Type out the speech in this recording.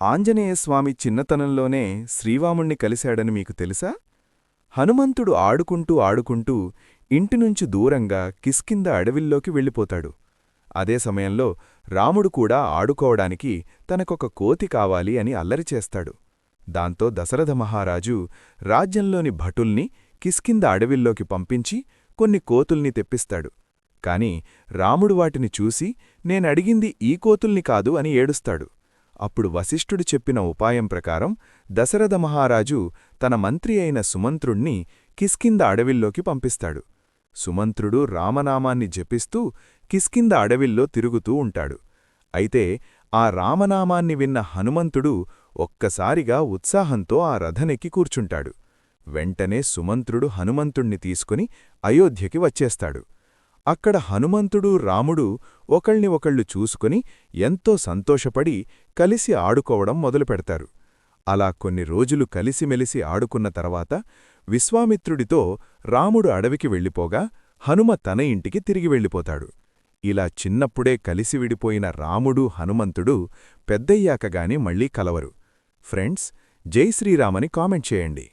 ఆంజనేయస్వామి చిన్నతనంలోనే శ్రీవాముణ్ణి కలిశాడని మీకు తెలుసా? హనుమంతుడు ఆడుకుంటూ ఆడుకుంటూ ఇంటినుంచి దూరంగా కిష్కింధ అడవిల్లోకి వెళ్ళిపోతాడు. అదే సమయంలో రాముడు కూడా ఆడుకోవడానికి తనకొక కోతి కావాలి అని అల్లరి చేస్తాడు. దాంతో దశరథ మహారాజు రాజ్యంలోని భటుల్ని కిష్కింధ అడవిల్లోకి పంపించి కొన్ని కోతుల్ని తెప్పిస్తాడు. కాని రాముడు వాటిని చూసి నేనడిగింది ఈ కోతుల్ని కాదు అని ఏడుస్తాడు. అప్పుడు వశిష్ఠుడు చెప్పిన ఉపాయం ప్రకారం దశరథ మహారాజు తన మంత్రి అయిన సుమంత్రుణ్ణి కిష్కింధ అడవిల్లోకి పంపిస్తాడు. సుమంత్రుడు రామనామాన్ని జపిస్తూ కిష్కింధ అడవిల్లో తిరుగుతూ ఉంటాడు. అయితే ఆ రామనామాన్ని విన్న హనుమంతుడు ఒక్కసారిగా ఉత్సాహంతో ఆ రథనెక్కి కూర్చుంటాడు. వెంటనే సుమంత్రుడు హనుమంతుణ్ణి తీసుకుని అయోధ్యకి వచ్చేస్తాడు. అక్కడ హనుమంతుడు రాముడు ఒకళ్ని ఒకళ్ళు చూసుకుని ఎంతో సంతోషపడి కలిసి ఆడుకోవడం మొదలుపెడతారు. అలా కొన్ని రోజులు కలిసిమెలిసి ఆడుకున్న తర్వాత విశ్వామిత్రుడితో రాముడు అడవికి వెళ్ళిపోగా హనుమ తన ఇంటికి తిరిగి వెళ్ళిపోతాడు. ఇలా చిన్నప్పుడే కలిసి విడిపోయిన రాముడు హనుమంతుడు పెద్దయ్యాకగాని మళ్లీ కలవరు. ఫ్రెండ్స్, జై శ్రీరామని కామెంట్ చేయండి.